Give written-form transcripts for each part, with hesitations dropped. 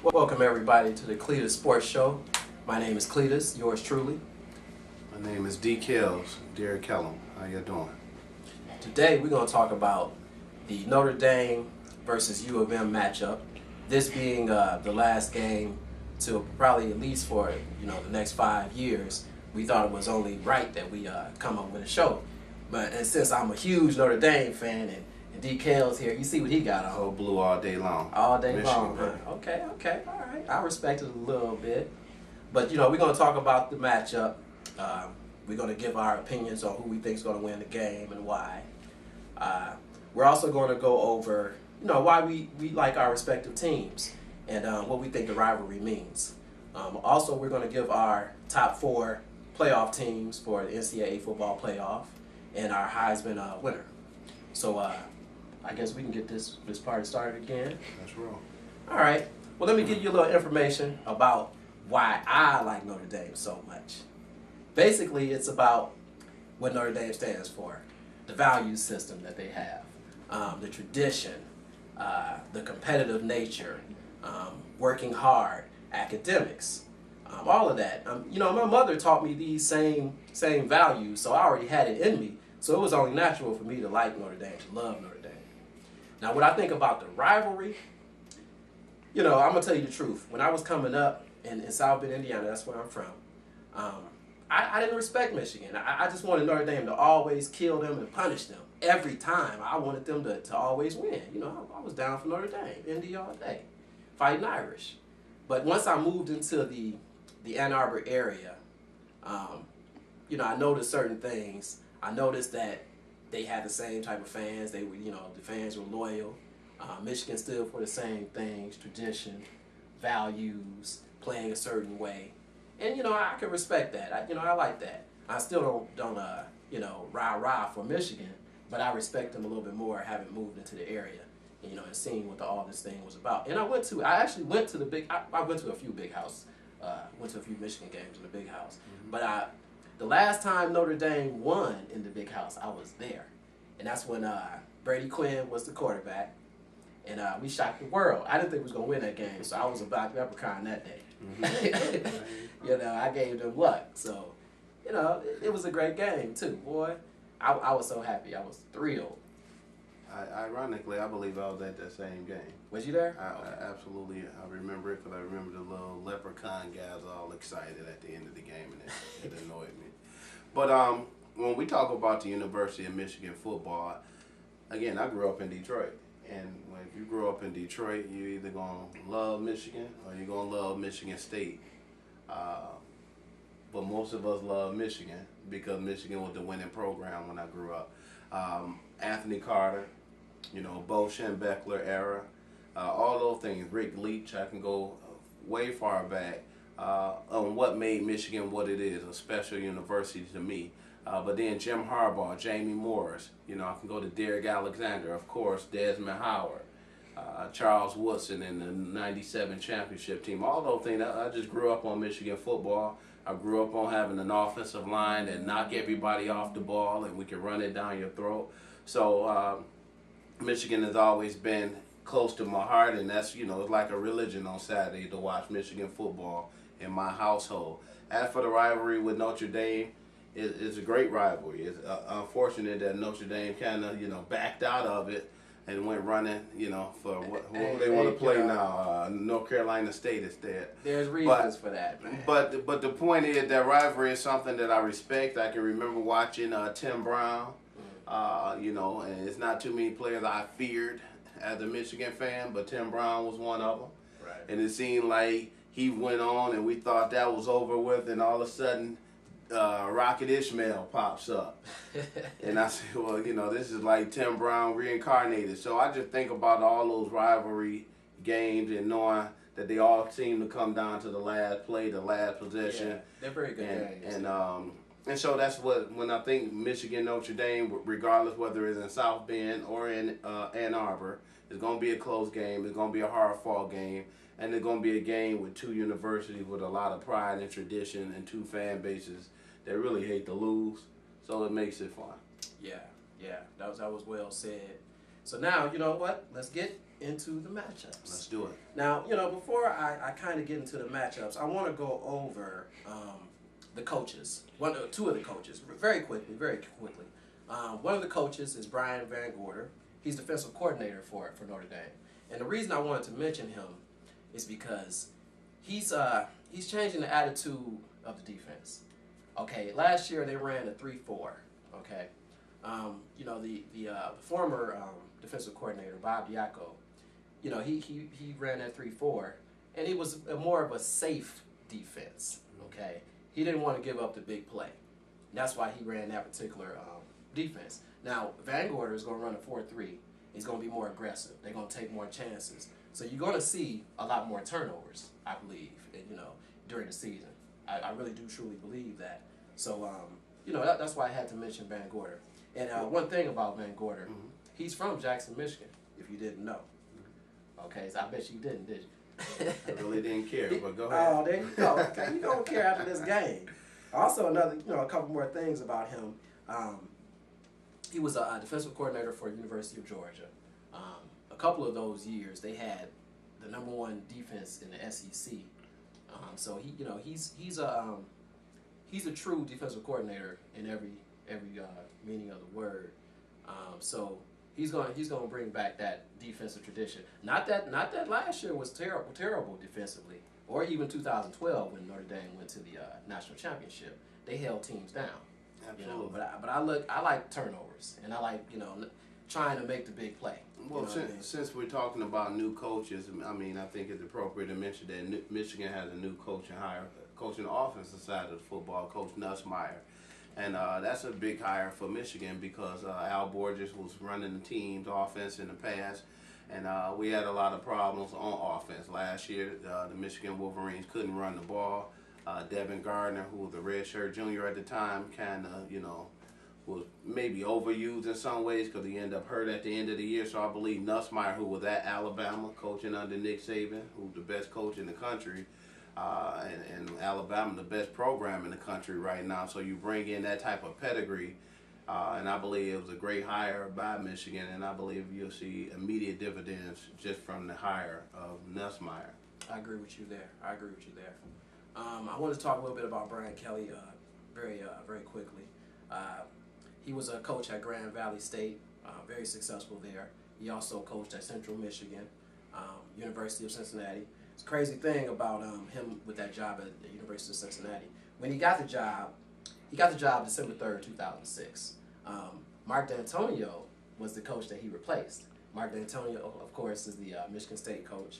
Welcome everybody to the Cletus Sports Show. My name is Cletus, yours truly. My name is D Kelz, D Kelz. How you doing? Today we're going to talk about the Notre Dame versus U of M matchup. This being the last game to probably at least for the next 5 years. We thought it was only right that we come up with a show. And since I'm a huge Notre Dame fan and D Kelz here, you see what he got on. Oh, blue all day long. All day Michigan, long. Huh? Okay, all right. I respect it a little bit. But, we're going to talk about the matchup. We're going to give our opinions on who we think is going to win the game and why. We're also going to go over, why we like our respective teams and what we think the rivalry means. Also, we're going to give our top 4 playoff teams for the NCAA football playoff and our Heisman winner. So, I guess we can get this party started again. That's real. All right. Well, let me give you a little information about why I like Notre Dame so much. Basically, it's about what Notre Dame stands for, the value system that they have, the tradition, the competitive nature, working hard, academics, all of that. My mother taught me these same values, so I already had it in me. So it was only natural for me to like Notre Dame, to love Notre Dame. Now, what I think about the rivalry, I'm going to tell you the truth. When I was coming up in South Bend, Indiana, that's where I'm from, I didn't respect Michigan. I just wanted Notre Dame to always kill them and punish them. Every time, I wanted them to always win. I was down for Notre Dame, Indy all day, fighting Irish. But once I moved into the Ann Arbor area, I noticed certain things. I noticed that they had the same type of fans. They were, the fans were loyal. Michigan stood for the same things, tradition, values, playing a certain way. And, I can respect that. I like that. I still don't rah-rah for Michigan, but I respect them a little bit more having moved into the area, and seeing what all this thing was about. And I went to a few big house, went to a few Michigan games in the big house. Mm-hmm. But the last time Notre Dame won in the big house, I was there. And that's when Brady Quinn was the quarterback. And we shocked the world. I didn't think we was going to win that game, so I was a black leprechaun that day. Mm-hmm. I gave them luck. So, it was a great game, too, boy. I was so happy. I was thrilled. Ironically, I believe I was at that same game. Was you there? I absolutely. I remember it because I remember the little leprechaun guys all excited at the end of the game, and it annoyed me. But when we talk about the University of Michigan football, again, I grew up in Detroit. And if you grow up in Detroit, you're either going to love Michigan or you're going to love Michigan State. But most of us love Michigan because Michigan was the winning program when I grew up. Anthony Carter, Bo Schembechler era, all those things. Rick Leach, I can go way far back on what made Michigan what it is, a special university to me. But then Jim Harbaugh, Jamie Morris, I can go to Derek Alexander, of course, Desmond Howard, Charles Woodson in the '97 championship team. All those things, I just grew up on Michigan football. I grew up on having an offensive line that knock everybody off the ball and we can run it down your throat. So Michigan has always been close to my heart, and that's, it's like a religion on Saturday to watch Michigan football in my household. As for the rivalry with Notre Dame, it's a great rivalry. It's unfortunate that Notre Dame kind of, backed out of it and went running, for what they want to play now. North Carolina State is there. There's reasons for that, man. But the point is that rivalry is something that I respect. I can remember watching Tim Brown, and it's not too many players I feared as a Michigan fan, but Tim Brown was one of them. Right. And it seemed like he went on and we thought that was over with, and all of a sudden Rocket Ishmael pops up. And I said, well, this is like Tim Brown reincarnated. So I just think about all those rivalry games and knowing that they all seem to come down to the last play, the last possession. Yeah, they're very good games. And so that's when I think Michigan, Notre Dame, regardless whether it's in South Bend or in Ann Arbor, it's going to be a close game. It's going to be a hard-fought game. And it's going to be a game with two universities with a lot of pride and tradition and two fan bases that really hate to lose. So it makes it fun. Yeah, that was well said. So now, you know what? Let's get into the matchups. Let's do it. Now, you know, before I kind of get into the matchups, I want to go over the coaches. Two of the coaches, very quickly. One of the coaches is Brian Van Gorder. He's defensive coordinator for Notre Dame. And the reason I wanted to mention him is because he's changing the attitude of the defense. Okay, last year they ran a 3-4. Okay, you know, the former defensive coordinator Bob Diaco, you know, he ran that 3-4, and he was more of a safe defense. Okay, he didn't want to give up the big play. And that's why he ran that particular defense. Now Van Gorder is going to run a 4-3. He's going to be more aggressive. They're going to take more chances. So you're going to see a lot more turnovers, I believe, you know, during the season. I really do truly believe that. So, you know, that's why I had to mention Van Gorder. And one thing about Van Gorder, he's from Jackson, Michigan, if you didn't know. Okay, so I bet you didn't, did you? I really didn't care, but go ahead. Oh, there you go. Okay, you don't care after this game. Also, a couple more things about him. He was a defensive coordinator for University of Georgia. A couple of those years, they had the #1 defense in the SEC. So he's a true defensive coordinator in every meaning of the word. So he's gonna bring back that defensive tradition. Not that last year was terrible defensively, or even 2012 when Notre Dame went to the national championship. They held teams down. Absolutely. You know, but I like turnovers, and I like, you know, trying to make the big play. Well, since we're talking about new coaches, I mean, I think it's appropriate to mention that Michigan has a new coaching hire, coaching the offensive side of the football, Coach Nussmeier. And that's a big hire for Michigan because Al Borges was running the team's offense in the past. And we had a lot of problems on offense. Last year, the Michigan Wolverines couldn't run the ball. Devin Gardner, who was a redshirt junior at the time, kind of, you know, was maybe overused in some ways because he ended up hurt at the end of the year. So I believe Nussmeier, who was at Alabama, coaching under Nick Saban, who's the best coach in the country, and Alabama, the best program in the country right now. So you bring in that type of pedigree, and I believe it was a great hire by Michigan, and I believe you'll see immediate dividends just from the hire of Nussmeier. I agree with you there. I want to talk a little bit about Brian Kelly very quickly. He was a coach at Grand Valley State, very successful there. He also coached at Central Michigan, University of Cincinnati. It's a crazy thing about him with that job at the University of Cincinnati. When he got the job December 3rd, 2006. Mark D'Antonio was the coach that he replaced. Mark D'Antonio, of course, is the Michigan State coach.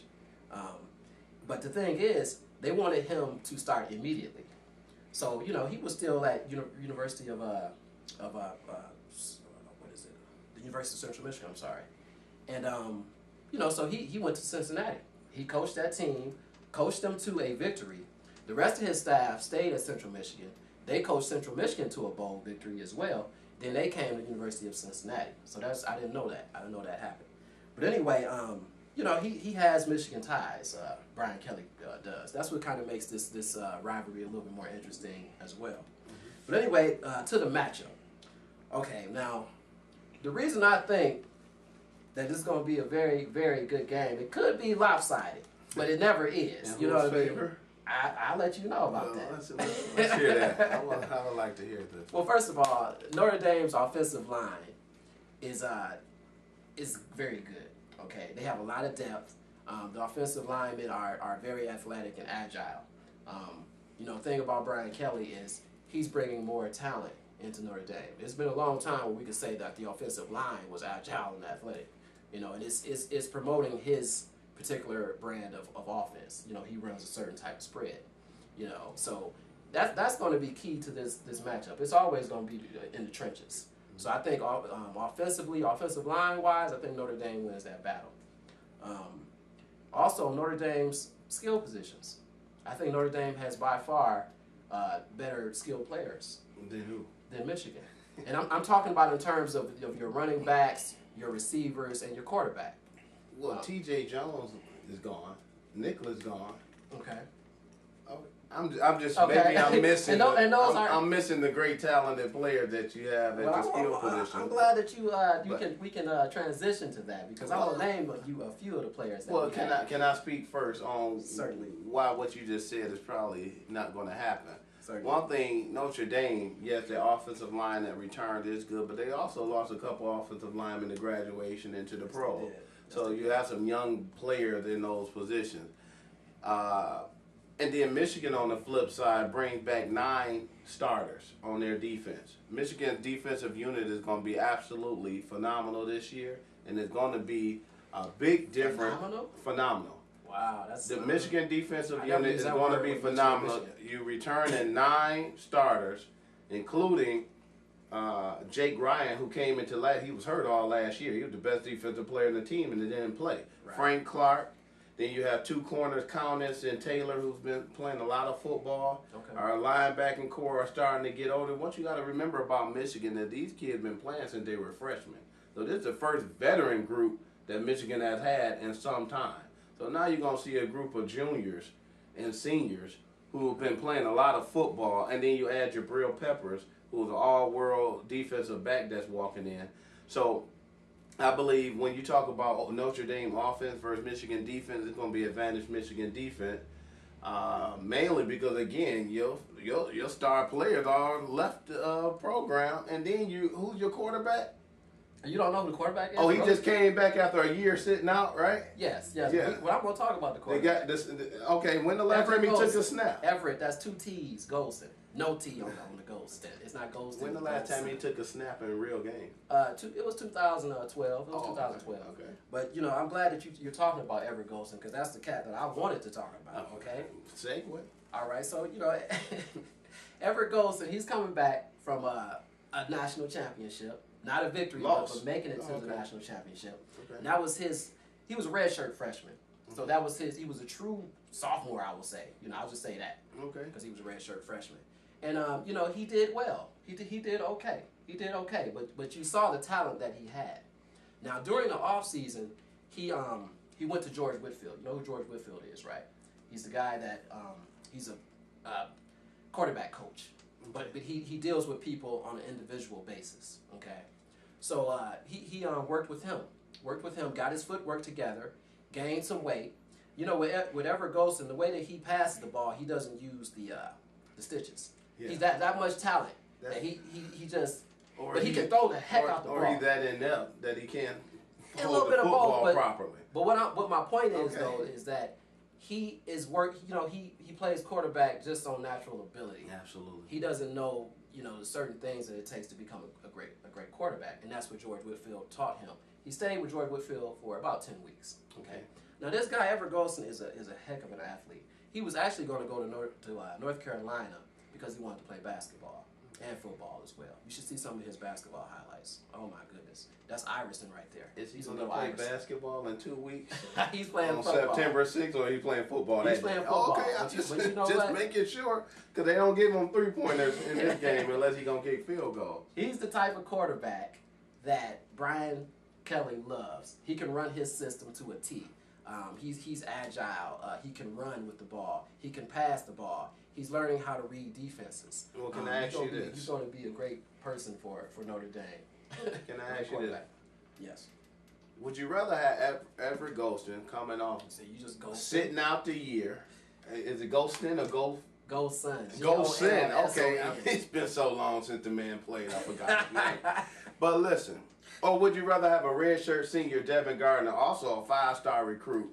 But the thing is, they wanted him to start immediately. So, you know, he was still at University of the University of Central Michigan, I'm sorry. And, you know, so he went to Cincinnati. He coached that team, coached them to a victory. The rest of his staff stayed at Central Michigan. They coached Central Michigan to a bowl victory as well. Then they came to the University of Cincinnati. So I didn't know that. I didn't know that happened. But anyway, you know, he has Michigan ties. Brian Kelly does. That's what kind of makes this rivalry a little bit more interesting as well. But anyway, to the matchup. Okay, now the reason I think that this is going to be a very, very good game, it could be lopsided, but it never is. You know what I mean? I'll let you know about that. Let's hear that. I would like to hear this. Well, first of all, Notre Dame's offensive line is very good. Okay, they have a lot of depth. The offensive linemen are very athletic and agile. You know, the thing about Brian Kelly is he's bringing more talent into Notre Dame. It's been a long time where we could say that the offensive line was agile and athletic. You know, and it's promoting his particular brand of offense. You know, he runs a certain type of spread. You know, so that's going to be key to this matchup. It's always going to be in the trenches. So I think offensively, offensive line-wise, I think Notre Dame wins that battle. Also, Notre Dame's skill positions. I think Notre Dame has by far better skilled players. Than who? Than Michigan. And I'm talking about in terms of your running backs, your receivers, and your quarterback. Well, T.J. Jones is gone. Nicholas gone. Okay. I'm just Okay. maybe I'm missing. I'm missing the great talented player that you have at the skill position. I'm glad that we can transition to that because I will name a few of the players. That can I speak first on certainly why what you just said is probably not going to happen? Certainly. One thing, Notre Dame, yes, their offensive line that returned is good, but they also lost a couple offensive linemen to graduation into the pro. So you have some young players in those positions. And then Michigan on the flip side brings back 9 starters on their defense. Michigan's defensive unit is going to be absolutely phenomenal this year, and it's going to be a big difference. Phenomenal. Wow, that's the Michigan defensive unit is going to be phenomenal. You return in 9 starters, including Jake Ryan, who came into he was hurt all last year. He was the best defensive player in the team, and he didn't play. Right. Frank Clark. Then you have 2 corners, Countess and Taylor, who's been playing a lot of football. Okay. Our linebacking core are starting to get older. What you got to remember about Michigan that these kids have been playing since they were freshmen. So this is the first veteran group that Michigan has had in some time. So now you're going to see a group of juniors and seniors who have been playing a lot of football, and then you add Jabril Peppers, who's an all-world defensive back that's walking in. So I believe when you talk about Notre Dame offense versus Michigan defense, it's going to be advantage Michigan defense, mainly because again, your star players are left the program, and then who's your quarterback? You don't know who the quarterback is? Oh, he just came back after a year sitting out, right? Yes. Yeah. Well, I'm going to talk about the quarterback. They got this. Okay, when the last time he took a snap? Everett, that's 2 T's, Golston. No T on the Golston. It's not Golston. When the last time he took a snap in a real game? It was 2012. It was 2012. Okay. But, I'm glad that you're talking about Everett Golston because that's the cat that I wanted to talk about, okay? Segue. All right, so, Everett Golston, he's coming back from a national championship. Not a victory, but making it to the national championship. Okay. And that was he was a redshirt freshman. So that was he was a true sophomore, I will say. I'll just say that. Okay. Because he was a redshirt freshman. And, he did well. He did okay. He did okay. But you saw the talent that he had. Now, during the offseason, he went to George Whitfield. You know who George Whitfield is, right? He's the guy that, he's a quarterback coach. But he deals with people on an individual basis, okay? So he worked with him, got his footwork together, gained some weight. With Everett Golston, the way that he passes the ball, he doesn't use the stitches. Yeah. He's that much talent that he just, but he can throw the heck out the ball. Or he's that inept that he can't hold the football properly. But what my point is, though, is that he is he plays quarterback just on natural ability. Absolutely. He doesn't know, the certain things that it takes to become a great quarterback, and that's what George Whitfield taught him. He stayed with George Whitfield for about 10 weeks. Okay. Now this guy Everett Golston is a heck of an athlete. He was actually going to go to North Carolina because he wanted to play basketball and football as well. You should see some of his basketball highlights. Oh my goodness, that's Iverson right there. He's going to play basketball in 2 weeks? He's playing on football. September 6th, or he's playing football? He's playing football. Okay, just making sure, because they don't give him 3-pointers in this game unless he's going to kick field goals. He's the type of quarterback that Brian Kelly loves. He can run his system to a T. He's agile. He can run with the ball. He can pass the ball. He's learning how to read defenses. Well, can I ask you this? He's going to be a great person for Notre Dame. Can I ask you this? Yes. Would you rather have Everett Golston coming off, sitting out the year? Is it Golston or Golson? Golson. Okay. It's been so long since the man played, I forgot his name. But listen. Or would you rather have a redshirt senior, Devin Gardner, also a 5-star recruit,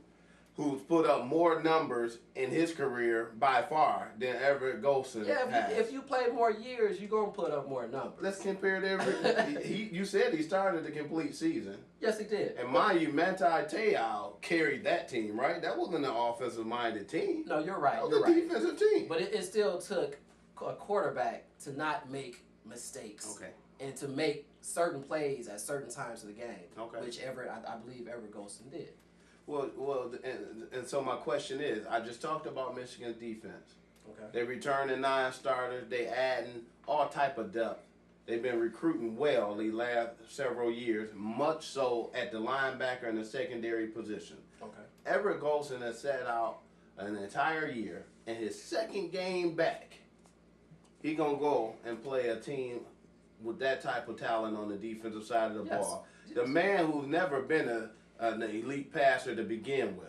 who's put up more numbers in his career by far than Everett Golston has? If you play more years, you're going to put up more numbers. Let's compare to Everett. You said he started the complete season. Yes, he did. And mind you, Manti Te'o carried that team, right? That wasn't an offensive-minded team. No, you're right. That was a defensive team. But it still took a quarterback to not make mistakes. Okay. And to make certain plays at certain times of the game, which I believe Everett Golston did. Well, and so my question is, I just talked about Michigan's defense. Okay. They returning 9 starters. They adding all type of depth. They've been recruiting well the last several years, much so at the linebacker and the secondary position. Okay. Everett Golston has sat out an entire year, and his second game back, he gonna go and play a team with that type of talent on the defensive side of the ball. The man who's never been an elite passer to begin with.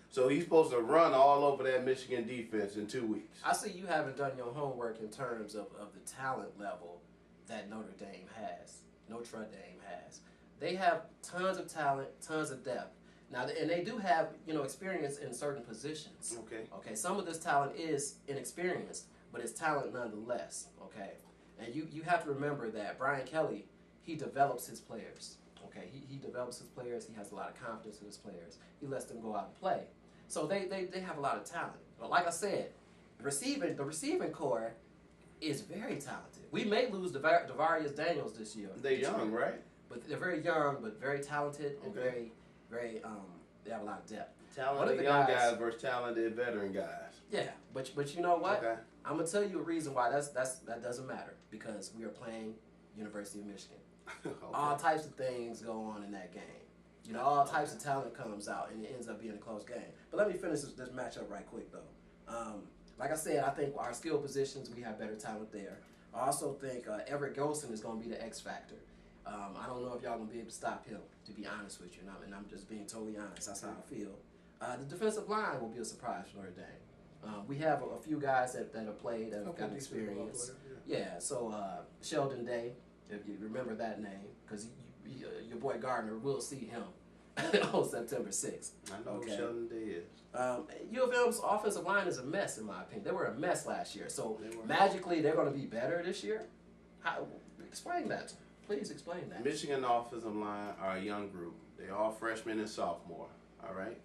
So he's supposed to run all over that Michigan defense in 2 weeks. I see you haven't done your homework in terms of the talent level that Notre Dame has. Notre Dame has. They have tons of talent, tons of depth. Now, and they do have, experience in certain positions. Okay. Some of this talent is inexperienced, but it's talent nonetheless. Okay. And you have to remember that Brian Kelly, he develops his players. Okay. He develops his players. He has a lot of confidence in his players. He lets them go out and play. So they have a lot of talent. But like I said, the receiving core is very talented. We may lose Devarius Daniels this year. They're young, right? But they're very young, but very talented and very they have a lot of depth. Talented young guys versus talented veteran guys. Yeah, but you know what? Okay. I'm gonna tell you a reason why that doesn't matter, because we are playing University of Michigan. Okay. All types of things go on in that game. All types of talent comes out, and it ends up being a close game. But let me finish this matchup right quick, though. Like I said, I think our skill positions, we have better talent there. I also think Everett Golson is going to be the X factor. I don't know if y'all going to be able to stop him, to be honest with you. And I'm just being totally honest. That's how I feel. The defensive line will be a surprise for Notre Dame. We have a few guys that have played, that have got experience. Yeah, so Sheldon Day, if you remember that name, because your boy Gardner will see him on September 6th. I know who Sheldon Day is. U of M's offensive line is a mess, in my opinion. They were a mess last year. So magically, they're going to be better this year? Explain that. Please explain that. Michigan offensive line are a young group. They're all freshmen and sophomore, all right?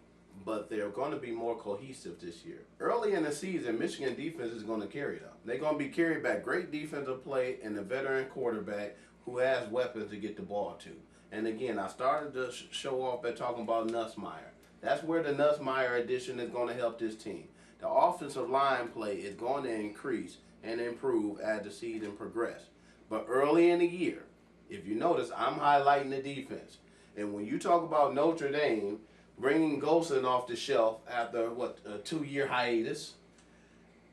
But they're going to be more cohesive this year. Early in the season, Michigan defense is going to carry them. They're going to be carried by great defensive play and a veteran quarterback who has weapons to get the ball to. And again, I started to show off by talking about Nussmeier. That's where the Nussmeier addition is going to help this team. The offensive line play is going to increase and improve as the season progresses. But early in the year, if you notice, I'm highlighting the defense. And when you talk about Notre Dame bringing Golson off the shelf after, a 2-year hiatus,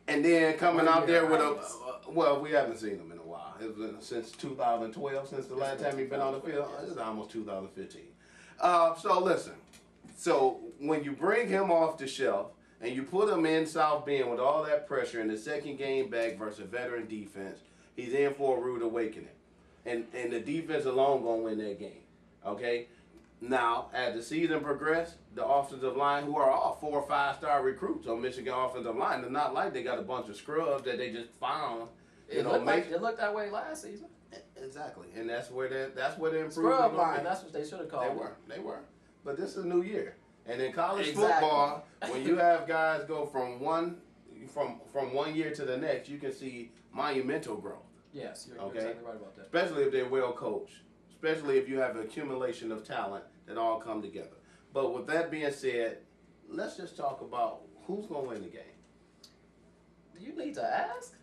and then coming out there with well, we haven't seen him in a while. It's been since 2012, since the last time he's been on the field. It's almost 2015. So listen, so when you bring him off the shelf and you put him in South Bend with all that pressure in the second game back versus a veteran defense, he's in for a rude awakening. And the defense alone going to win that game. Okay? Now, as the season progressed, the offensive line, who are all 4 or 5-star recruits on Michigan offensive line, it's not like they got a bunch of scrubs that they just found. It looked that way last season. Exactly, and that's where the improvement. Scrub line. That's what they should have called. They were. But this is a new year, and in college football, when you have guys go from one year to the next, you can see monumental growth. Yes, you're exactly right about that. Especially if they're well coached. Especially if you have an accumulation of talent that all come together. But with that being said, let's just talk about who's going to win the game. You need to ask.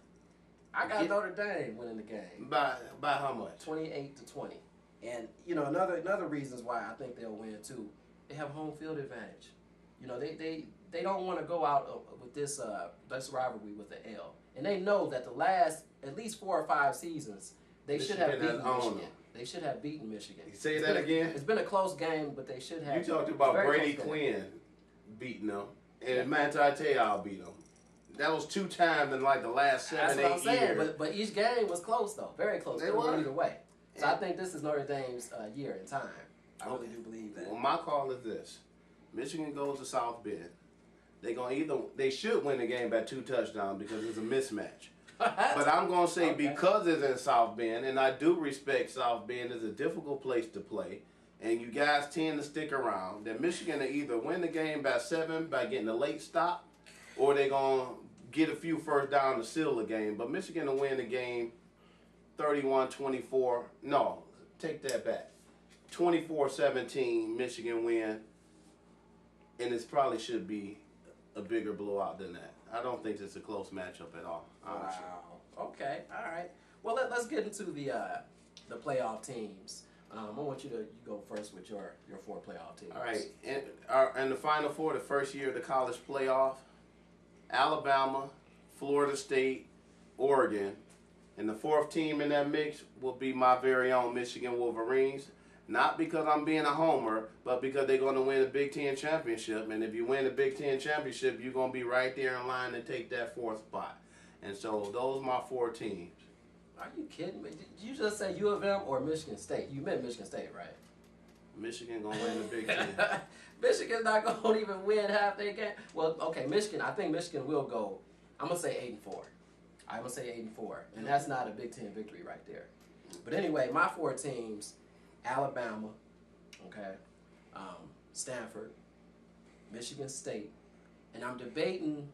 I got Notre Dame winning the game. By how much? 28-20. And, another reasons why I think they'll win, too, they have home field advantage. They don't want to go out with this rivalry with the L. And they know that the last, at least 4 or 5 seasons, they should have beaten Michigan. They should have beaten Michigan. Say that again? It's been a close game, but they should have. You talked about Brady Quinn beating them, and Manti Te'o beat them. That was 2 times in like the last 7, 8 years. That's what I'm saying, but each game was close, though. Very close. They were either way. So I think this is Notre Dame's year in time. I really do believe that. Well, my call is this. Michigan goes to South Bend. They should win the game by 2 touchdowns because it's a mismatch. But I'm going to say because it's in South Bend, and I do respect South Bend, it's a difficult place to play, and you guys tend to stick around, that Michigan will either win the game by 7 by getting a late stop, or they're going to get a few first down to seal the game. But Michigan will win the game 31-24. No, take that back. 24-17, Michigan win, and it probably should be a bigger blowout than that. I don't think it's a close matchup at all, honestly. Wow. Okay. All right. Well, let's get into the playoff teams. I want you go first with your 4 playoff teams. All right. In the Final Four, the first year of the college playoff, Alabama, Florida State, Oregon, and the fourth team in that mix will be my very own Michigan Wolverines. Not because I'm being a homer, but because they're going to win the Big Ten championship. And if you win the Big Ten championship, you're going to be right there in line to take that fourth spot. And so those are my 4 teams. Are you kidding me? Did you just say U of M or Michigan State? You meant Michigan State, right? Michigan going to win the Big Ten. Michigan's not going to even win half their game. Well, okay, Michigan. I think Michigan will go. I'm gonna say 8-4. I'm gonna say 8-4, and that's not a Big Ten victory right there. But anyway, my 4 teams: Alabama, okay, Stanford, Michigan State, and I'm debating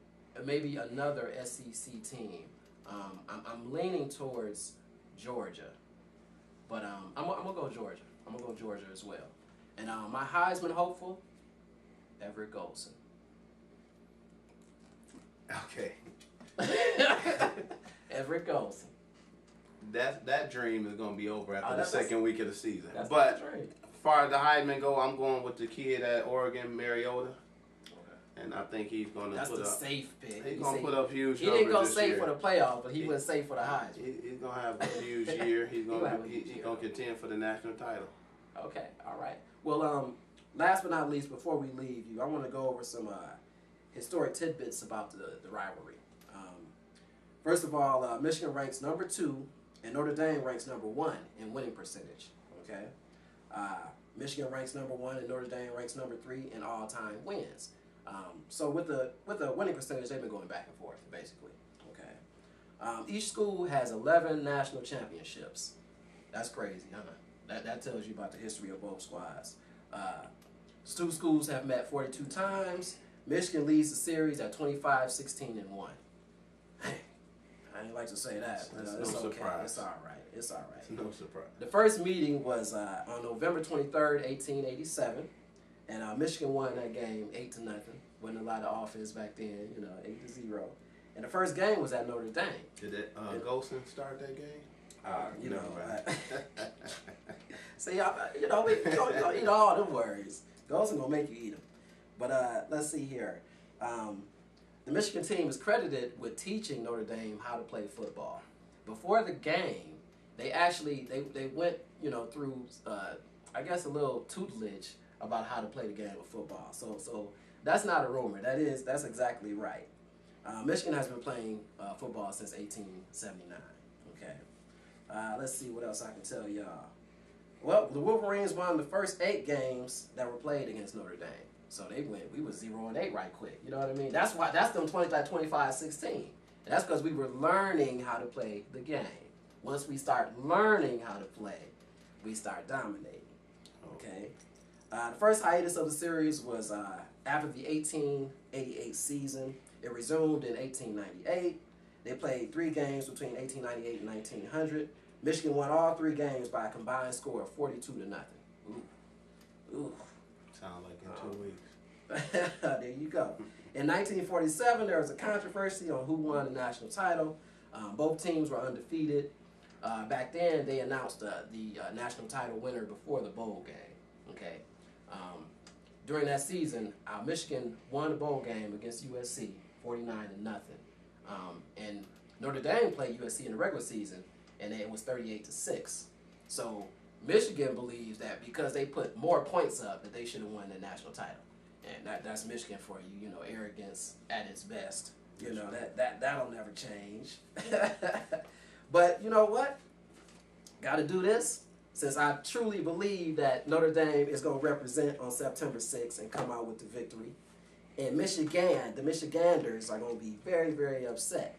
maybe another SEC team. I'm leaning towards Georgia, but I'm gonna go Georgia. I'm gonna go Georgia as well. And my Heisman hopeful, Everett Golson. Okay. Everett Golson. That dream is going to be over after the second week of the season. That's but my dream. as far as the Heisman go, I'm going with the kid at Oregon, Mariota. And I think he's going to That's put the up. safe pick. He's going to put up huge He numbers didn't go this safe year. for the playoffs, but he went safe for the Heisman. He's going to have a huge year. He's going He's to contend for the national title. Okay, all right. Well, last but not least, before we leave you, I want to go over some historic tidbits about the rivalry. First of all, Michigan ranks number 2, and Notre Dame ranks number 1 in winning percentage. Okay, Michigan ranks number 1, and Notre Dame ranks number 3 in all-time wins. So with the winning percentage, they've been going back and forth basically. Okay, each school has 11 national championships. That's crazy, huh? That tells you about the history of both squads. 2 schools have met 42 times. Michigan leads the series at 25, 16, and 1. I ain't like to say that, but It's it's no okay. surprise. It's all right. It's all right. It's no surprise. The first meeting was on November 23rd, 1887, and Michigan won that game 8-0. Wasn't a lot of offense back then, 8-0. And the first game was at Notre Dame. Did that Golson start that game? See, we don't eat all them worries. Golson gonna make you eat them. But let's see here. The Michigan team is credited with teaching Notre Dame how to play football. Before the game, they actually they went through I guess a little tutelage about how to play the game of football. So that's not a rumor. That's exactly right. Michigan has been playing football since 1879. Okay. Let's see what else I can tell y'all. Well, the Wolverines won the first 8 games that were played against Notre Dame. So they went. We was 0-8 right quick. You know what I mean? That's why. That's them 25-16. And that's because we were learning how to play the game. Once we start learning how to play, we start dominating. Okay. The first hiatus of the series was after the 1888 season. It resumed in 1898. They played 3 games between 1898 and 1900. Michigan won all 3 games by a combined score of 42-0. Ooh. Sound like in 2 weeks. There you go. In 1947, there was a controversy on who won the national title. Both teams were undefeated. Back then, they announced the national title winner before the bowl game. Okay. During that season, Michigan won the bowl game against USC, 49-0. And Notre Dame played USC in the regular season, and it was 38-6. So Michigan believes that because they put more points up, that they should have won the national title. And that's Michigan for you, arrogance at its best. That'll never change. But you know what? Got to do this, since I truly believe that Notre Dame is going to represent on September 6th and come out with the victory. And Michigan, the Michiganders are going to be very, very upset.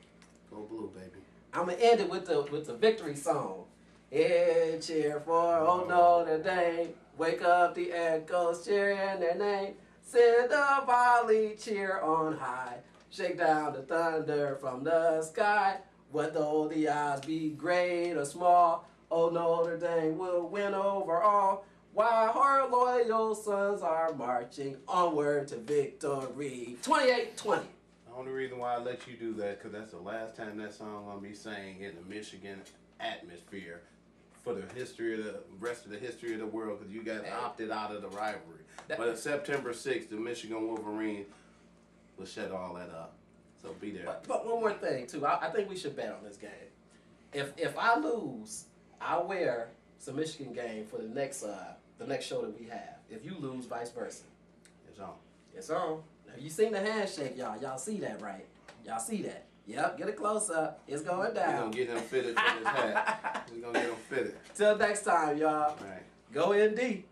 Go blue, baby. I'm going to end it with the victory song. Yeah, cheer for old Notre Dame. Wake up the echoes cheering their name. Send the volley cheer on high. Shake down the thunder from the sky. What though the odds be great or small, old Notre Dame will win overall. While her loyal sons are marching onward to victory. 28-20. The only reason why I let you do that, because that's the last time that song going to be sang in the Michigan atmosphere for the rest of the history of the world, because you guys opted out of the rivalry. But September 6th, the Michigan Wolverines will shut all that up. So be there. But one more thing too. I think we should bet on this game. If I lose, I'll wear some Michigan game for the next show that we have. If you lose, vice versa. It's on. It's on. Now you seen the handshake, y'all. Y'all see that, right? Y'all see that? Yep. Get a close up. It's going We're down. gonna get him fitted for this hat. We're gonna get him fitted. Till next time, y'all. All right. Go ND.